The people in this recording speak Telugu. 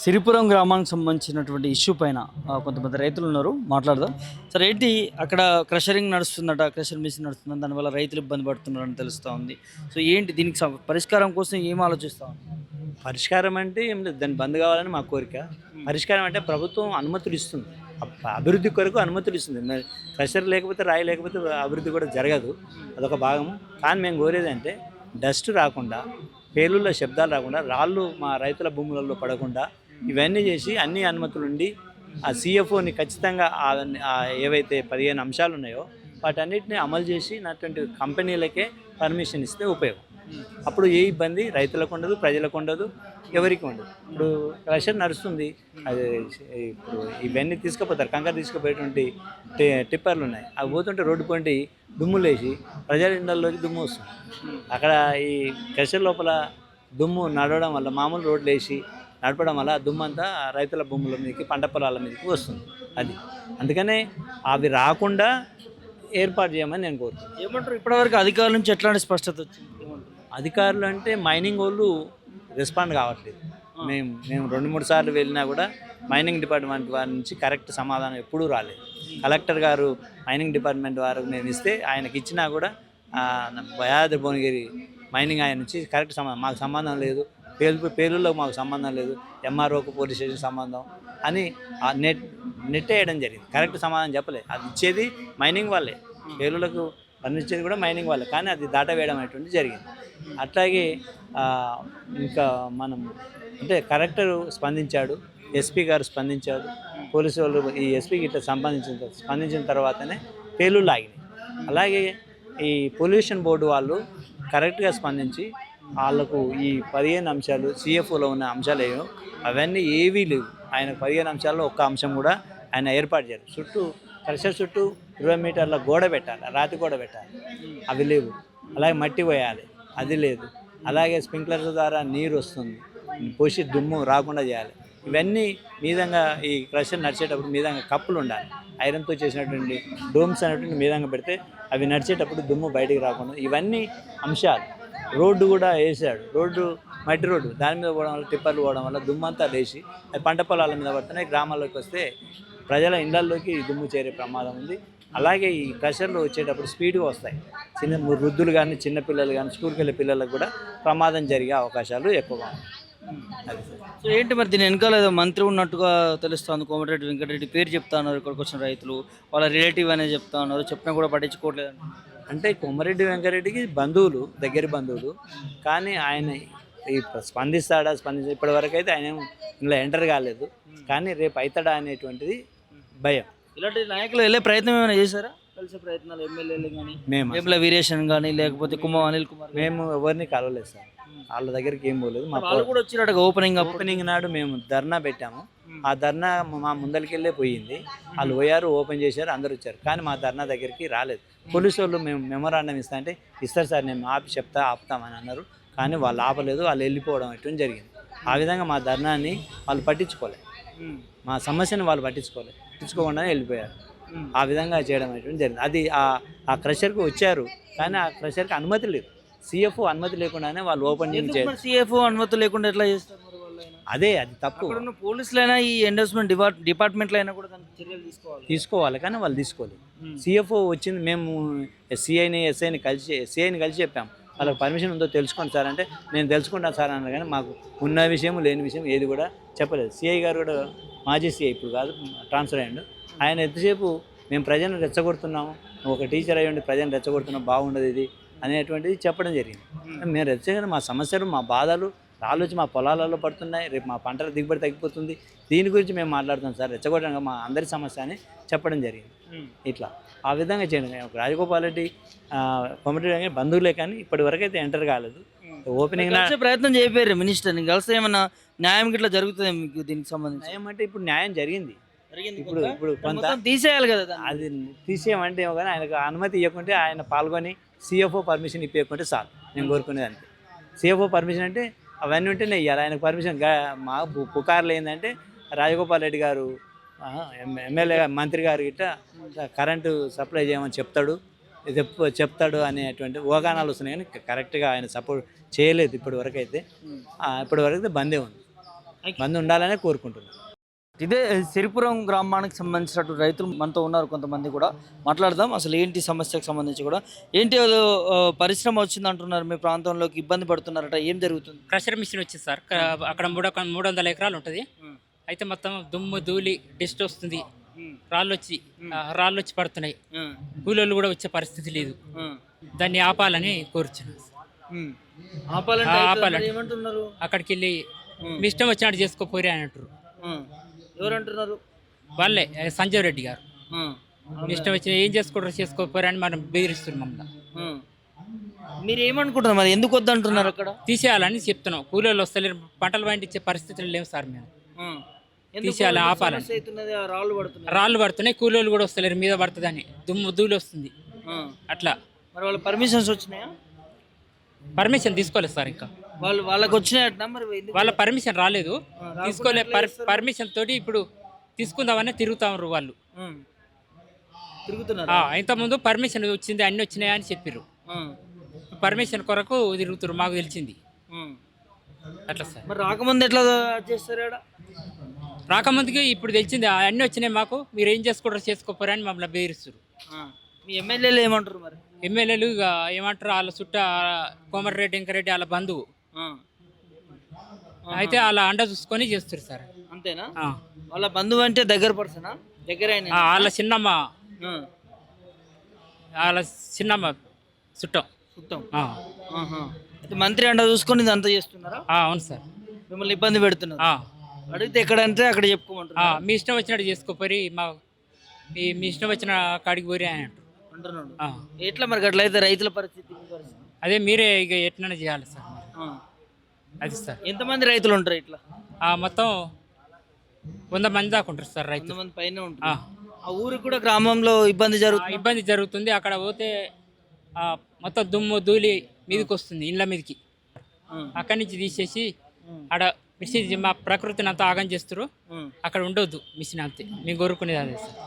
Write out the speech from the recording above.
సిరిపురం గ్రామానికి సంబంధించినటువంటి ఇష్యూ పైన కొంతమంది రైతులు ఉన్నారు, మాట్లాడదాం. సరే, ఏంటి అక్కడ క్రషరింగ్ నడుస్తుందట, క్రషర్ మిషన్ నడుస్తుందని, దానివల్ల రైతులు ఇబ్బంది పడుతున్నారని తెలుస్తూ ఉంది. సో ఏంటి దీనికి పరిష్కారం కోసం ఏం ఆలోచిస్తూ ఉంది? పరిష్కారం అంటే ఏం లేదు, దాన్ని బంద్ కావాలని మా కోరిక. పరిష్కారం అంటే ప్రభుత్వం అనుమతులు ఇస్తుంది, అభివృద్ధి కొరకు అనుమతులు ఇస్తుంది. మరి ప్రెషర్ లేకపోతే, రాయి లేకపోతే అభివృద్ధి కూడా జరగదు, అదొక భాగము. కానీ మేము కోరేది అంటే డస్ట్ రాకుండా, పేలుళ్ళ శబ్దాలు రాకుండా, రాళ్ళు మా రైతుల భూములలో పడకుండా ఇవన్నీ చేసి అన్ని అనుమతులు ఉండి ఆ సిఎఫ్ఓని ఖచ్చితంగా ఏవైతే 15 అంశాలు ఉన్నాయో వాటన్నిటిని అమలు చేసి నటువంటి కంపెనీలకే పర్మిషన్ ఇస్తే ఉపయోగం. అప్పుడు ఏ ఇబ్బంది రైతులకు ఉండదు, ప్రజలకు ఉండదు, ఎవరికి ఉండదు. ఇప్పుడు క్రషర్ నడుస్తుంది, అది ఇప్పుడు ఇవన్నీ తీసుకుపోతారు, కంకర తీసుకుపోయేటువంటి టిప్పర్లు ఉన్నాయి, అవి పోతుంటే రోడ్డు పంటి దుమ్ము లేచి ప్రజల ఇళ్ళల్లోకి దుమ్ము వస్తుంది. అక్కడ ఈ క్రషర్ లోపల దుమ్ము నడవడం వల్ల, మామూలు రోడ్లు వేసి నడపడం వల్ల దుమ్ము అంతా రైతుల భూముల మీదకి, పంట పొలాల మీదకి వస్తుంది. అది అందుకనే అవి రాకుండా ఏర్పాటు చేయమని నేను కోరుతున్నాను. ఏమంటారు, ఇప్పటివరకు అధికారుల నుంచి ఎట్లాంటి స్పష్టత వచ్చింది? అధికారులు అంటే మైనింగ్ వాళ్ళు రెస్పాండ్ కావట్లేదు. మేము 2-3 సార్లు వెళ్ళినా కూడా మైనింగ్ డిపార్ట్మెంట్ వారి నుంచి కరెక్ట్ సమాధానం ఎప్పుడూ రాలేదు. కలెక్టర్ గారు మైనింగ్ డిపార్ట్మెంట్ వారు మేము ఇస్తే, ఆయనకి ఇచ్చినా కూడా భయాద్రి భువనగిరి మైనింగ్ ఆయన నుంచి కరెక్ట్ సమాధానం, మాకు సంబంధం లేదు, పేలుల్లో మాకు సంబంధం లేదు, ఎంఆర్ఓకు పోలీస్ స్టేషన్ సంబంధం అని నెట్టేయడం జరిగింది. కరెక్ట్ సమాధానం చెప్పలేదు. అది ఇచ్చేది మైనింగ్ వాళ్ళే, పేలులకు పర్మిచ్చేది కూడా మైనింగ్ వాళ్ళే, కానీ అది దాటవేయడం అనేటువంటి జరిగింది. అట్లాగే ఇంకా మనం అంటే కలెక్టర్ స్పందించాడు, ఎస్పీ గారు స్పందించాడు, పోలీసు వాళ్ళు ఈ ఎస్పీకి ఇట్లా స్పందించిన తర్వాతనే పేలుళ్ళు ఆగినాయి. అలాగే ఈ పొల్యూషన్ బోర్డు వాళ్ళు కరెక్ట్గా స్పందించి వాళ్ళకు ఈ 15 అంశాలు సిఎఫ్ఓలో ఉన్న అంశాలు ఏవో అవన్నీ ఏవీ లేవు. ఆయన 15 అంశాల్లో ఒక్క అంశం కూడా ఆయన ఏర్పాటు చేయాలి. క్రషర్ చుట్టూ 20 మీటర్ల గోడ పెట్టాలి, రాతి గోడ పెట్టాలి, అవి లేవు. అలాగే మట్టి పోయాలి, అది లేదు. అలాగే స్ప్రింక్లర్స్ ద్వారా నీరు వస్తుంది, పోసి దుమ్ము రాకుండా చేయాలి. ఇవన్నీ మీదంగా ఈ క్రషర్ నడిచేటప్పుడు మీదంగా కప్పులు ఉండాలి, ఐరన్తో చేసినటువంటి డోమ్స్ అనేటువంటి మీదంగా పెడితే అవి నడిచేటప్పుడు దుమ్ము బయటికి రాకుండా, ఇవన్నీ అంశాలు. రోడ్డు కూడా వేసాడు, రోడ్డు మట్టి రోడ్డు, దాని మీద పోవడం వల్ల, టిప్పర్లు పోవడం వల్ల దుమ్మంతా లేచి అది పంట పొలాల మీద పడుతున్నాయి. గ్రామాల్లోకి వస్తే ప్రజల ఇళ్లల్లోకి దుమ్ము చేరే ప్రమాదం ఉంది. అలాగే ఈ క్రషర్లు వచ్చేటప్పుడు స్పీడ్గా వస్తాయి, వృద్ధులు కానీ, చిన్నపిల్లలు కానీ, స్కూల్కి వెళ్ళే పిల్లలకు కూడా ప్రమాదం జరిగే అవకాశాలు ఎక్కువగా ఉన్నాయి. అది సో ఏంటి మరి దీని వెనకాల ఏదో మంత్రి ఉన్నట్టుగా తెలుస్తుంది. కోమటిరెడ్డి వెంకటరెడ్డి పేరు చెప్తా ఉన్నారు, ఇక్కడికి వచ్చిన రైతులు వాళ్ళ రిలేటివ్ అనేది చెప్తా ఉన్నారు, చెప్పినా కూడా పట్టించుకోవట్లేదు. అంటే కోమటిరెడ్డి వెంకటరెడ్డికి బంధువులు, దగ్గర బంధువులు, కానీ ఆయన స్పందిస్తాడా ఇప్పటివరకు అయితే ఆయన ఇందులో ఎంటర్ కాలేదు, కానీ రేపు అవుతాడా అనేటువంటిది భయం. ఇలాంటి నాయకులు వెళ్ళే ప్రయత్నం ఏమైనా చేశారా? కలిసే ప్రయత్నాలు ఎమ్మెల్యేలు కానీ, వేముల వీరేశన్ కానీ, లేకపోతే అనిల్ కుమార్, మేము ఎవరిని కలవలేదు సార్, వాళ్ళ దగ్గరికి ఏం పోలేదు. వాళ్ళు కూడా వచ్చినట్టు ఓపెనింగ్ నాడు మేము ధర్నా పెట్టాము, ఆ ధర్నా మా ముందరికెళ్ళే పోయింది. వాళ్ళు పోయారు, ఓపెన్ చేశారు, అందరు వచ్చారు, కానీ మా ధర్నా దగ్గరికి రాలేదు. పోలీసు వాళ్ళు మేము మెమోరాండం ఇస్తా అంటే ఇస్తారు సార్, నేను ఆపుతామని అన్నారు, కానీ వాళ్ళు ఆపలేదు, వాళ్ళు వెళ్ళిపోవడం అటువంటి జరిగింది. ఆ విధంగా మా ధర్నాన్ని వాళ్ళు పట్టించుకోలేదు, మా సమస్యను వాళ్ళు పట్టించుకోకుండానే వెళ్ళిపోయారు. ఆ విధంగా చేయడం అనేటువంటి జరిగింది. అది ఆ క్రషర్కి వచ్చారు, కానీ ఆ క్రషర్కి అనుమతి లేదు, సిఎఫ్ఓ అనుమతి లేకుండానే వాళ్ళు ఓపెన్ చేయాలి. సిఎఫ్ఓ అనుమతి లేకుండా ఎట్లా చేస్తారు? అది తప్పు. పోలీసులైనా, ఈ ఎండోర్స్మెంట్ డిపార్ట్మెంట్లో అయినా కూడా దానికి చర్యలు తీసుకోవాలి, కానీ వాళ్ళు తీసుకోలేదు. సిఎఫ్ఓ వచ్చింది, మేము సిఐని ఎస్ఐని కలిసి చెప్పాము, వాళ్ళకి పర్మిషన్ ఉందో తెలుసుకోండి సార్ అంటే, నేను తెలుసుకుంటాను సార్ అన్నారు, కానీ మాకు ఉన్న విషయం లేని విషయం ఏది కూడా చెప్పలేదు. సిఐ గారు కూడా మాజీ సిఐ, ఇప్పుడు కాదు, ట్రాన్స్ఫర్ అయ్యాడు. ఆయన ఎంతసేపు మేము ప్రజలను రెచ్చగొడుతున్నాము, ఒక టీచర్ అయ్యండి ప్రజలను రెచ్చగొడుతున్నాం, బాగుండదు ఇది అనేటువంటిది చెప్పడం జరిగింది. మేము రెచ్చగొట్టిన మా సమస్యలు, మా బాధలు, రాళ్ళు వచ్చి మా పొలాలలో పడుతున్నాయి, రేపు మా పంటల దిగుబడి తగ్గిపోతుంది, దీని గురించి మేము మాట్లాడుతాం సార్, రెచ్చగొట్టడం మా అందరి సమస్య అని చెప్పడం జరిగింది. ఇట్లా ఆ విధంగా చేయండి. రాజగోపాల్ రెడ్డి కోమటిరెడ్డి బంధువులే, కానీ ఇప్పటి వరకు అయితే ఎంటర్ కాలేదు. ఓపెనింగ్ ప్రయత్నం చేయలేరు మినిస్టర్ని కలిస్తే ఏమన్నా న్యాయం గిట్లా జరుగుతుంది మీకు? దీనికి సంబంధించి న్యాయం అంటే ఇప్పుడు న్యాయం జరిగింది, ఇప్పుడు కొంత తీసేయాలి కదా. అది తీసేయమంటే ఏమో, కానీ ఆయనకు అనుమతి ఇవ్వకుంటే, ఆయన పాల్గొని సిఎఫ్ఓ పర్మిషన్ ఇవ్వకుంటే చాలు, నేను కోరుకునేది అంతే. సిఎఫ్ఓ పర్మిషన్ అంటే అవన్నీ ఉంటేనే ఇవ్వాలి, ఆయనకు పర్మిషన్. మా పుకార్లు ఏంటంటే రాజగోపాల్ రెడ్డి గారు ఎమ్మెల్యే మంత్రి గారు గిట్ట కరెంటు సప్లై చేయమని చెప్తాడు అనేటువంటి ఊహాగానాలు వస్తున్నాయి, కానీ కరెక్ట్గా ఆయన సపోర్ట్ చేయలేదు ఇప్పటివరకు అయితే. బందే ఉంది. బంద్ ఉండాలనే కోరుకుంటున్నాను. ఇదే సిరిపురం గ్రామానికి సంబంధించినటువంటి రైతులు మనతో ఉన్నారు కొంతమంది కూడా మాట్లాడదాం. అసలు ఏంటి సమస్యకు సంబంధించి కూడా ఏంటి ఏదో పరిశ్రమ వచ్చింది అంటున్నారు మీ ప్రాంతంలోకి ఇబ్బంది పడుతున్నారట, ఏం జరుగుతుంది? క్రషర్ మిషన్ వచ్చింది సార్. అక్కడ 300 ఎకరాలు ఉంటుంది. అయితే మొత్తం దుమ్ము ధూళి డస్ట్ వస్తుంది. రాళ్ళు వచ్చి పడుతున్నాయి. కూలోళ్ళు కూడా వచ్చే పరిస్థితి లేదు. దాన్ని ఆపాలని కోరుచున్నాను. ఆపాలంటే ఏమంటున్నారు? అక్కడికి వెళ్ళి మీ ఇష్టం వచ్చినట్టు చేసుకోపోయి అని అంటారు. ఎవరంటున్నారు? వాళ్ళే సంజయ్ రెడ్డి గారు. మీ ఇష్టం వచ్చిన ఏం చేసుకోపోయి అని మనం బెదిరిస్తున్నాం. మమ్మల్ని మీరు ఏమనుకుంటున్నారు మరి, ఎందుకు వద్దంటున్నారు? అక్కడ తీసేయాలని చెప్తున్నాం. కూలోళ్ళు వస్తలేరు, పంటలు పండించే పరిస్థితులు లేవు సార్. మేము తీసేయాలి, ఆపాలని. రాళ్ళు పడుతున్నాయి, కూలోళ్ళు కూడా వస్తలేరు, మీద పడుతుందని దుమ్ము ధూళి వస్తుంది. అట్లా మరి వాళ్ళ పర్మిషన్స్ వచ్చినాయా? పర్మిషన్ తీసుకోలేదు సార్. ఇంకా వాళ్ళకి వచ్చినాయట మరి వాళ్ళ పర్మిషన్ రాలేదు, తీసుకోలే. పర్మిషన్ తోటి ఇప్పుడు తీసుకుందామని తిరుగుతారు వాళ్ళు. తిరుగుతున్నారు. ఇంతకుముందు పర్మిషన్ వచ్చింది, అన్ని వచ్చినాయా అని చెప్పారు. పర్మిషన్ కొరకు తిరుగుతారు, మాకు తెలిసింది. అట్లా సార్. మరి రాకముందు ఎట్లా చేస్తారు? రాకముందుకి ఇప్పుడు తెలిసింది అన్ని వచ్చినాయి మాకు, మీరు ఏం చేసుకోపోరని మమ్మల్ని బెదిరిస్తారు. మీ ఎమ్మెల్యేలు ఏమంటారు మరి? ఎమ్మెల్యేలు ఇక ఏమంటారు, వాళ్ళ చుట్ట కోమటిరెడ్డి వెంకరెడ్డి వాళ్ళ బంధువు. అయితే వాళ్ళ అండ చూసుకొని చేస్తారు సార్. అంతేనా? వాళ్ళ బంధువు అంటే దగ్గర పర్సనా? దగ్గర వాళ్ళ చిన్నమ్మ, వాళ్ళ చిన్నమ్మ చుట్టం. అయితే మంత్రి అండ చూసుకొని ఇదంతా చేస్తున్నారా? అవును సార్. మిమ్మల్ని ఇబ్బంది పెడుతున్నారు. అడిగితే ఎక్కడంటే అక్కడ చెప్పుకోమంటారు. మీ ఇష్టం వచ్చినట్టు చేసుకోపోయి, మీ ఇష్టం వచ్చిన కాడికి పోయి అని అంటున్నాడు. ఎట్లా మరి అట్లయితే రైతుల పరిస్థితి? అదే మీరే ఇక ఎట్లనే చేయాలి సార్. అది సార్. ఎంతమంది రైతులు ఉంటారు ఇట్లా? మొత్తం 100 మంది దాకా ఉంటారు సార్ రైతులు. 100 మంది పైన ఉంటారు. ఆ ఊరికి కూడా గ్రామంలో ఇబ్బంది జరుగుతుంది. అక్కడ పోతే మొత్తం దుమ్ము ధూళి మీదకి వస్తుంది, ఇళ్ళ మీదకి. అక్కడి నుంచి తీసేసి ఆడ మిషన్ మా ప్రకృతిని అంతా ఆగం చేస్తారు. అక్కడ ఉండొద్దు మిషన్, అంతే మేము కోరుకునేది అదే సార్.